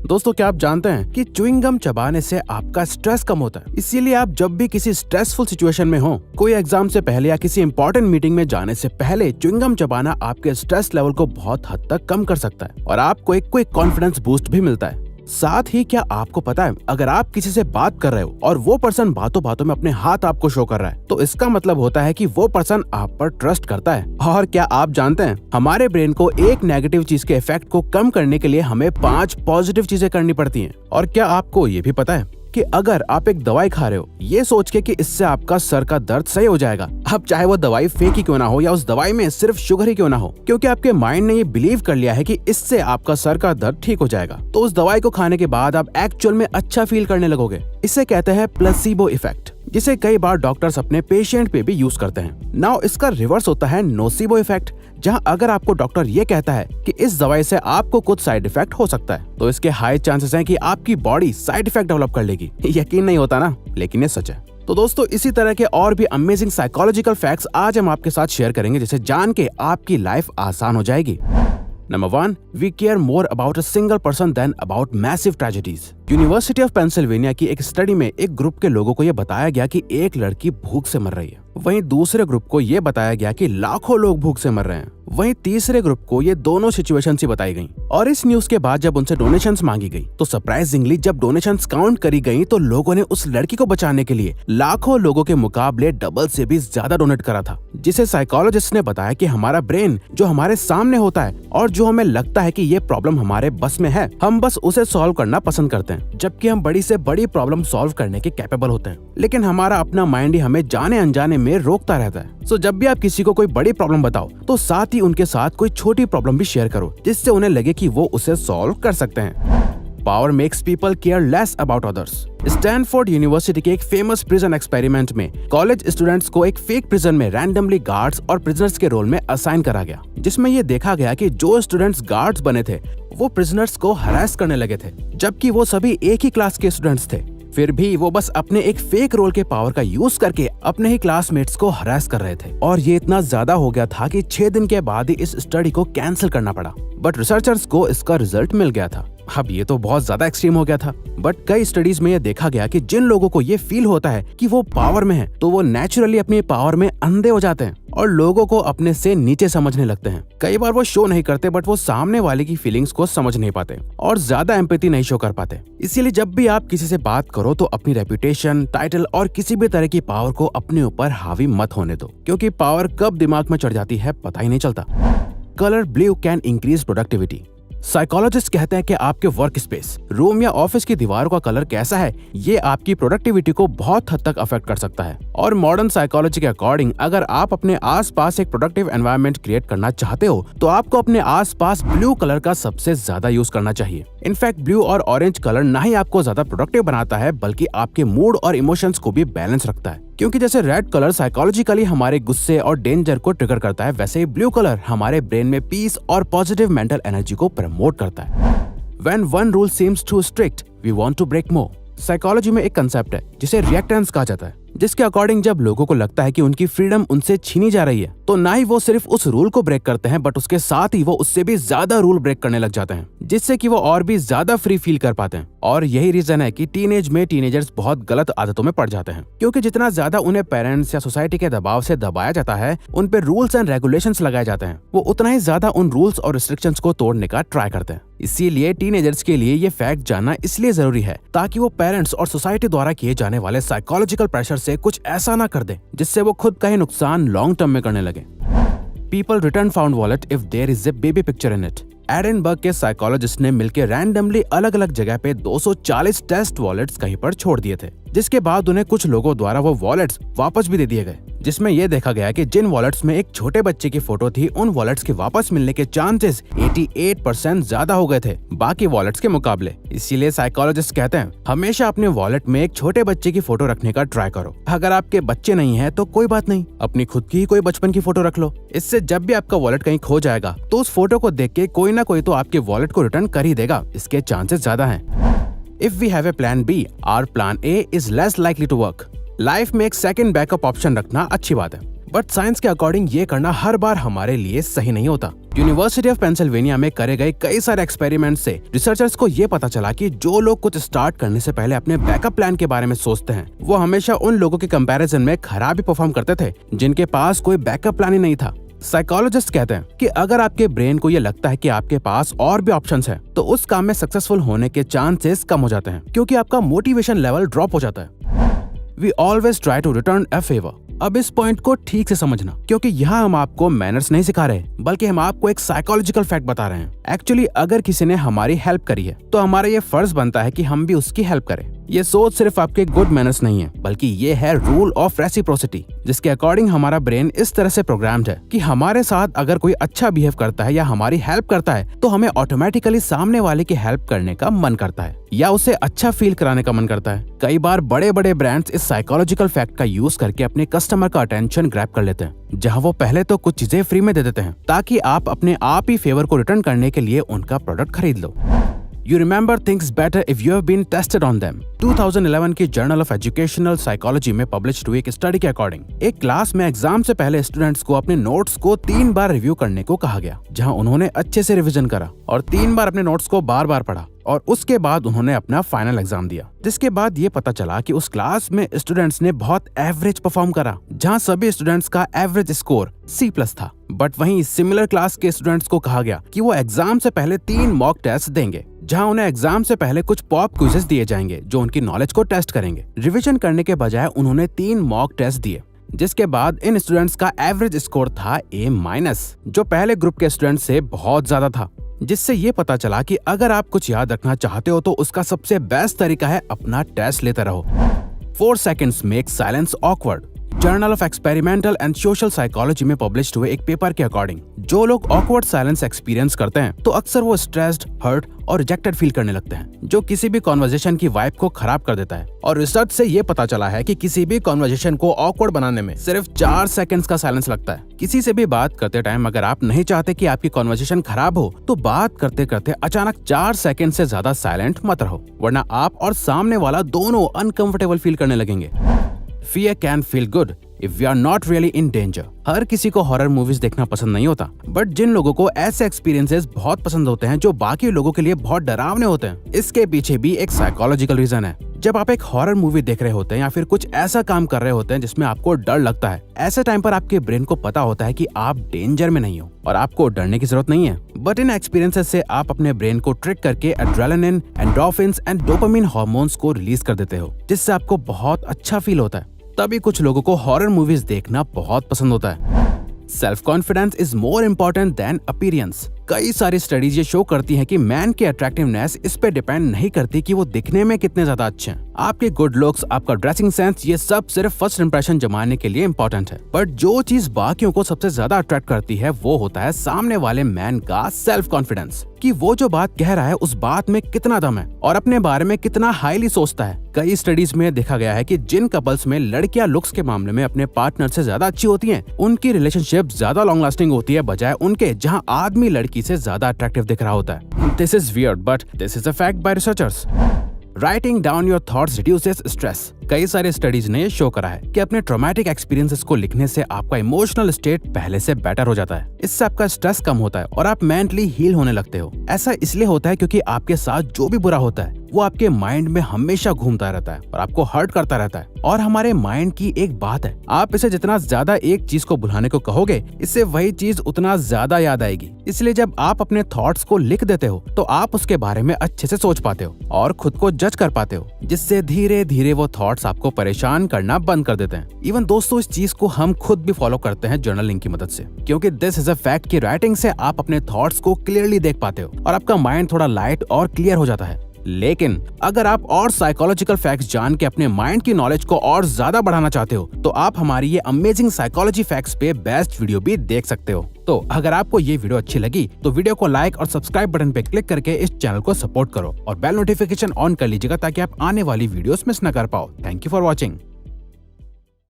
दोस्तों, क्या आप जानते हैं कि च्युइंग गम चबाने से आपका स्ट्रेस कम होता है। इसीलिए आप जब भी किसी स्ट्रेसफुल सिचुएशन में हो, कोई एग्जाम से पहले या किसी इंपॉर्टेंट मीटिंग में जाने से पहले च्युइंग गम चबाना आपके स्ट्रेस लेवल को बहुत हद तक कम कर सकता है और आपको एक क्विक कॉन्फिडेंस बूस्ट भी मिलता है। साथ ही क्या आपको पता है, अगर आप किसी से बात कर रहे हो और वो पर्सन बातों बातों में अपने हाथ आपको शो कर रहा है, तो इसका मतलब होता है कि वो पर्सन आप पर ट्रस्ट करता है। और क्या आप जानते हैं, हमारे ब्रेन को एक नेगेटिव चीज के इफेक्ट को कम करने के लिए हमें 5 पॉजिटिव चीजें करनी पड़ती हैं। और क्या आपको ये भी पता है कि अगर आप एक दवाई खा रहे हो ये सोच के कि इससे आपका सर का दर्द सही हो जाएगा, अब चाहे वो दवाई फेक ही क्यों ना हो या उस दवाई में सिर्फ शुगर ही क्यों ना हो, क्योंकि आपके माइंड ने ये बिलीव कर लिया है कि इससे आपका सर का दर्द ठीक हो जाएगा, तो उस दवाई को खाने के बाद आप एक्चुअल में अच्छा फील करने लगोगे। इसे कहते हैं प्लेसिबो इफेक्ट, जिसे कई बार डॉक्टर्स अपने पेशेंट पे भी यूज करते हैं। नाउ इसका रिवर्स होता है नोसिबो इफेक्ट, जहां अगर आपको डॉक्टर ये कहता है कि इस दवाई से आपको कुछ साइड इफेक्ट हो सकता है, तो इसके हाई चांसेस हैं कि आपकी बॉडी साइड इफेक्ट डेवलप कर लेगी। यकीन नहीं होता ना, लेकिन ये सच है। तो दोस्तों, इसी तरह के और भी अमेजिंग साइकोलॉजिकल फैक्ट्स आज हम आपके साथ शेयर करेंगे, जिसे जान के आपकी लाइफ आसान हो जाएगी। Number 1, we care more about a single person than about massive tragedies. University of Pennsylvania की एक स्टडी में एक ग्रुप के लोगों को यह बताया गया कि एक लड़की भूख से मर रही है, वहीं दूसरे ग्रुप को यह बताया गया कि लाखों लोग भूख से मर रहे हैं, वहीं तीसरे ग्रुप को ये दोनों सिचुएशंस ही बताई गईं। और इस न्यूज के बाद जब उनसे डोनेशंस मांगी गई, तो सरप्राइजिंगली जब डोनेशंस काउंट करी गई, तो लोगों ने उस लड़की को बचाने के लिए लाखों लोगों के मुकाबले डबल से भी ज्यादा डोनेट करा था। जिसे साइकोलॉजिस्ट ने बताया कि हमारा ब्रेन जो हमारे सामने होता है और जो हमें लगता है कि ये प्रॉब्लम हमारे बस में है, हम बस उसे सॉल्व करना पसंद करते हैं, जबकि हम बड़ी से बड़ी प्रॉब्लम सॉल्व करने के कैपेबल होते हैं। लेकिन हमारा अपना माइंड ही हमें जाने अनजाने में रोकता रहता है। सो जब भी आप किसी को कोई बड़ी प्रॉब्लम बताओ, तो साथ ही उनके साथ कोई छोटी प्रॉब्लम भी शेयर करो, जिससे उन्हें लगे कि वो उसे सॉल्व कर सकते हैं। Power makes people care less about others. Stanford university के एक फेमस प्रिजन एक्सपेरिमेंट में कॉलेज स्टूडेंट्स को एक फेक प्रिजन में रैंडमली गार्ड्स और प्रिजनर्स के रोल में असाइन करा गया, जिसमें ये देखा गया कि जो स्टूडेंट्स गार्ड्स बने थे वो प्रिजनर्स को हरास करने लगे थे, जबकि वो सभी एक ही क्लास के स्टूडेंट्स थे। फिर भी वो बस अपने एक फेक रोल के पावर का यूज करके अपने ही क्लासमेट्स को हरास कर रहे थे, और ये इतना ज्यादा हो गया था कि 6 दिन के बाद ही इस स्टडी को कैंसिल करना पड़ा। बट रिसर्चर्स को इसका रिजल्ट मिल गया था। अब ये तो बहुत ज्यादा एक्सट्रीम हो गया था, बट कई स्टडीज में ये देखा गया कि जिन लोगों को ये फील होता है कि वो पावर में है, तो वो नेचुरली अपनी पावर में अंधे हो जाते हैं और लोगों को अपने से नीचे समझने लगते हैं। कई बार वो शो नहीं करते, बट वो सामने वाले की फीलिंग्स को समझ नहीं पाते और ज्यादा एम्पैथी नहीं शो कर पाते। इसीलिए जब भी आप किसी से बात करो, तो अपनी रेपुटेशन, टाइटल और किसी भी तरह की पावर को अपने ऊपर हावी मत होने दो, क्योंकि पावर कब दिमाग में चढ़ जाती है पता ही नहीं चलता। Colour blue can increase productivity. Psychologist कहते हैं कि आपके वर्क स्पेस, रूम या ऑफिस की दीवारों का कलर कैसा है, ये आपकी प्रोडक्टिविटी को बहुत हद तक अफेक्ट कर सकता है। और मॉडर्न साइकोलॉजी के अकॉर्डिंग अगर आप अपने आसपास एक प्रोडक्टिव एनवायरनमेंट क्रिएट करना चाहते हो, तो आपको अपने आसपास ब्लू कलर का सबसे ज्यादा यूज करना चाहिए। इनफैक्ट ब्लू और ऑरेंज कलर ना ही आपको ज्यादा प्रोडक्टिव बनाता है, बल्कि आपके मूड और इमोशंस को भी बैलेंस रखता है। क्योंकि जैसे रेड कलर साइकोलॉजिकली हमारे गुस्से और डेंजर को ट्रिगर करता है, वैसे ही ब्लू कलर हमारे ब्रेन में पीस और पॉजिटिव मेंटल एनर्जी को प्रमोट करता है। When one rule seems too strict, we want to break more. Psychology में एक कंसेप्ट है जिसे रिएक्टेंस कहा जाता है, जिसके अकॉर्डिंग जब लोगों को लगता है कि उनकी फ्रीडम उनसे छीनी जा रही है, तो ना ही वो सिर्फ उस रूल को ब्रेक करते हैं, बट उसके साथ ही वो उससे भी ज्यादा रूल ब्रेक करने लग जाते हैं, जिससे कि वो और भी ज्यादा फ्री फील कर पाते हैं। और यही रीजन है कि टीनेज में टीनेजर्स बहुत गलत आदतों में पड़ जाते हैं, क्योंकि जितना ज्यादा उन्हें पेरेंट्स या सोसाइटी के दबाव से दबाया जाता है, उन पे रूल्स एंड रेगुलेशंस लगाए जाते हैं, वो उतना ही ज्यादा उन रूल्स और रिस्ट्रिक्शंस को तोड़ने का ट्राई करते हैं। इसीलिए टीनेजर्स के लिए ये फैक्ट जानना इसलिए जरूरी है, ताकि वो पेरेंट्स और सोसाइटी द्वारा किए जाने वाले साइकोलॉजिकल प्रेशर से कुछ ऐसा ना कर दे जिससे वो खुद का ही नुकसान लॉन्ग टर्म में करने लगे। People return found wallet if there is a baby picture in it. Edinburgh के साइकोलॉजिस्ट ने मिलकर रैंडमली अलग अलग जगह पे 240 टेस्ट वॉलेट्स कहीं पर छोड़ दिए थे, जिसके बाद उन्हें कुछ लोगों द्वारा वो वॉलेट्स वापस भी दे दिए गए, जिसमें यह देखा गया कि जिन वॉलेट्स में एक छोटे बच्चे की फोटो थी, उन वॉलेट्स के वापस मिलने के चांसेस 88% ज्यादा हो गए थे बाकी वॉलेट्स के मुकाबले। इसीलिए साइकोलॉजिस्ट कहते हैं हमेशा अपने वॉलेट में एक छोटे बच्चे की फोटो रखने का ट्राई करो। अगर आपके बच्चे नहीं है तो कोई बात नहीं, अपनी खुद की ही कोई बचपन की फोटो रख लो। इससे जब भी आपका वॉलेट कहीं खो जाएगा, तो उस फोटो को देख के कोई ना कोई तो आपके वॉलेट को रिटर्न कर ही देगा, इसके चांसेस ज्यादा हैं। If we have a plan B, our plan A is less likely to work. Life में एक सेकंड बैकअप ऑप्शन रखना अच्छी बात है, बट साइंस के अकॉर्डिंग ये करना हर बार हमारे लिए सही नहीं होता। यूनिवर्सिटी ऑफ पेंसिल्वेनिया में करे गए कई सारे एक्सपेरिमेंट से रिसर्चर्स को ये पता चला कि जो लोग कुछ स्टार्ट करने से पहले अपने बैकअप प्लान के बारे में सोचते हैं, वो हमेशा उन लोगों के कंपैरिजन में खराब ही परफॉर्म करते थे जिनके पास कोई बैकअप प्लान ही नहीं था। साइकोलॉजिस्ट कहते हैं कि अगर आपके ब्रेन को ये लगता है कि आपके पास और भी ऑप्शंस हैं, तो उस काम में सक्सेसफुल होने के चांसेस कम हो जाते हैं क्योंकि आपका मोटिवेशन लेवल ड्रॉप हो जाता है। We always try to return a favor। अब इस पॉइंट को ठीक से समझना, क्योंकि यहाँ हम आपको मैनर्स नहीं सिखा रहे, बल्कि हम आपको एक साइकोलॉजिकल फैक्ट बता रहे हैं। एक्चुअली अगर किसी ने हमारी हेल्प करी है तो हमारा ये फर्ज बनता है कि हम भी उसकी हेल्प करें। ये सोच सिर्फ आपके गुड मैनर्स नहीं है, बल्कि ये है रूल ऑफ रेसिप्रोसिटी, जिसके अकॉर्डिंग हमारा ब्रेन इस तरह से प्रोग्राम्ड है कि हमारे साथ अगर कोई अच्छा बिहेव करता है या हमारी हेल्प करता है तो हमें ऑटोमेटिकली सामने वाले की हेल्प करने का मन करता है या उसे अच्छा फील कराने का मन करता है। कई बार बड़े बड़े ब्रांड्स इस साइकोलॉजिकल फैक्ट का यूज करके अपने कस्टमर का अटेंशन ग्रैब कर लेते हैं, जहां वो पहले तो कुछ चीजें फ्री में दे देते हैं ताकि आप अपने आप ही फेवर को रिटर्न करने के लिए उनका प्रोडक्ट खरीद लो। You remember things better if you have been tested on them। 2011 की जर्नल ऑफ एजुकेशनल साइकोलॉजी में पब्लिश हुई एक स्टडी के अकॉर्डिंग एक क्लास में एग्जाम से पहले स्टूडेंट्स को अपने नोट्स को 3 बार रिव्यू करने को कहा गया, जहां उन्होंने अच्छे से रिवीजन करा और 3 बार अपने नोट्स को बार बार पढ़ा और उसके बाद उन्होंने अपना फाइनल एग्जाम दिया। जिसके बाद ये पता चला कि उस क्लास में स्टूडेंट्स ने बहुत एवरेज परफॉर्म करा, जहां सभी स्टूडेंट्स का एवरेज स्कोर C+ था। बट वहीं सिमिलर क्लास के स्टूडेंट्स को कहा गया कि वो एग्जाम से पहले 3 मॉक टेस्ट देंगे, जहां उन्हें एग्जाम से पहले कुछ पॉप क्विज़ेस दिए जाएंगे जो उनकी नॉलेज को टेस्ट करेंगे। रिवीजन करने के बजाय उन्होंने 3 मॉक टेस्ट दिए, जिसके बाद इन स्टूडेंट्स का एवरेज स्कोर था A-, जो पहले ग्रुप के स्टूडेंट से बहुत ज्यादा था। जिससे ये पता चला कि अगर आप कुछ याद रखना चाहते हो तो उसका सबसे बेस्ट तरीका है अपना टेस्ट लेते रहो। 4 seconds make silence awkward. Journal of experimental and social psychology में पब्लिश हुए एक पेपर के अकॉर्डिंग जो लोग ऑकवर्ड साइलेंस एक्सपीरियंस करते हैं तो अक्सर वो स्ट्रेस्ड, हर्ट और रिजेक्टेड फील करने लगते हैं, जो किसी भी कॉन्वर्जेशन की वाइब को खराब कर देता है। और रिसर्च से ये पता चला है कि किसी भी कॉन्वर्जेशन को ऑकवर्ड बनाने में सिर्फ 4 सेकंड्स का साइलेंस लगता है। किसी से भी बात करते टाइम अगर आप नहीं चाहते कि आपकी कॉन्वर्जेशन खराब हो तो बात करते करते अचानक 4 सेकंड से ज्यादा साइलेंट मत रहो, वरना आप और सामने वाला दोनों अनकंफर्टेबल फील करने लगेंगे। Fear can feel good if we are not really in danger। हर किसी को हॉरर मूवीज देखना पसंद नहीं होता, बट जिन लोगों को ऐसे एक्सपीरियंसेस बहुत पसंद होते हैं जो बाकी लोगों के लिए बहुत डरावने होते हैं, इसके पीछे भी एक साइकोलॉजिकल रीजन है। जब आप एक हॉरर मूवी देख रहे होते हैं या फिर कुछ ऐसा काम कर रहे होते हैं जिसमें आपको डर लगता है, ऐसे टाइम पर आपके ब्रेन को पता होता है कि आप डेंजर में नहीं हो और आपको डरने की जरूरत नहीं है। बट इन एक्सपीरियंसेस से आप अपने ब्रेन को ट्रिक करके adrenaline, endorphins and dopamine hormones को रिलीज कर देते हो, जिससे आपको बहुत अच्छा फील होता है। तभी कुछ लोगों को हॉरर मूवीज देखना बहुत पसंद होता है। Self confidence is more important then appearance. कई सारी स्टडीज ये शो करती हैं कि मैन की अट्रैक्टिवनेस इस पे डिपेंड नहीं करती कि वो दिखने में कितने ज्यादा अच्छे हैं। आपके गुड लुक्स, आपका ड्रेसिंग सेंस, ये सब सिर्फ फर्स्ट इंप्रेशन जमाने के लिए इम्पोर्टेंट है। बट जो चीज बाकियों को सबसे ज्यादा अट्रैक्ट करती है वो होता है सामने वाले मैन का सेल्फ कॉन्फिडेंस, कि वो जो बात कह रहा है उस बात में कितना दम है और अपने बारे में कितना हाईली सोचता है। कई स्टडीज में देखा गया है कि जिन कपल्स में लड़कियां लुक्स के मामले में अपने पार्टनर से ज्यादा अच्छी होती हैं, उनकी रिलेशनशिप ज्यादा लॉन्ग लास्टिंग होती है बजाय उनके जहां आदमी लड़की से ज्यादा अट्रैक्टिव दिख रहा होता है। This is weird but this is a fact bye researchers. Writing down your thoughts reduces stress. कई सारे स्टडीज ने शो करा है कि अपने ट्रॉमेटिक एक्सपीरियंसेस को लिखने से आपका इमोशनल स्टेट पहले से बेटर हो जाता है। इससे आपका स्ट्रेस कम होता है और आप मेंटली हील होने लगते हो। ऐसा इसलिए होता है क्योंकि आपके साथ जो भी बुरा होता है वो आपके माइंड में हमेशा घूमता रहता है और आपको हर्ट करता रहता है। और हमारे माइंड की एक बात है, आप इसे जितना ज्यादा एक चीज को भुलाने को कहोगे, इससे वही चीज उतना ज्यादा याद आएगी। इसलिए जब आप अपने थॉट्स को लिख देते हो तो आप उसके बारे में अच्छे से सोच पाते हो और खुद को जज कर पाते हो, जिससे धीरे धीरे वो थॉट्स आपको परेशान करना बंद कर देते हैं। इवन दोस्तों, इस चीज को हम खुद भी फॉलो करते हैं जर्नलिंग की मदद से, क्योंकि दिस इज अ फैक्ट कि राइटिंग से आप अपने थॉट्स को क्लियरली देख पाते हो और आपका माइंड थोड़ा लाइट और क्लियर हो जाता है। लेकिन अगर आप और साइकोलॉजिकल फैक्ट्स जान के अपने माइंड की नॉलेज को और ज्यादा बढ़ाना चाहते हो तो आप हमारी ये अमेजिंग साइकोलॉजी फैक्ट्स पे बेस्ट वीडियो भी देख सकते हो। तो अगर आपको ये वीडियो अच्छी लगी तो वीडियो को लाइक और सब्सक्राइब बटन पे क्लिक करके इस चैनल को सपोर्ट करो और बेल नोटिफिकेशन ऑन कर लीजिएगा ताकि आप आने वाली वीडियोस मिस न कर पाओ। Thank you for watching.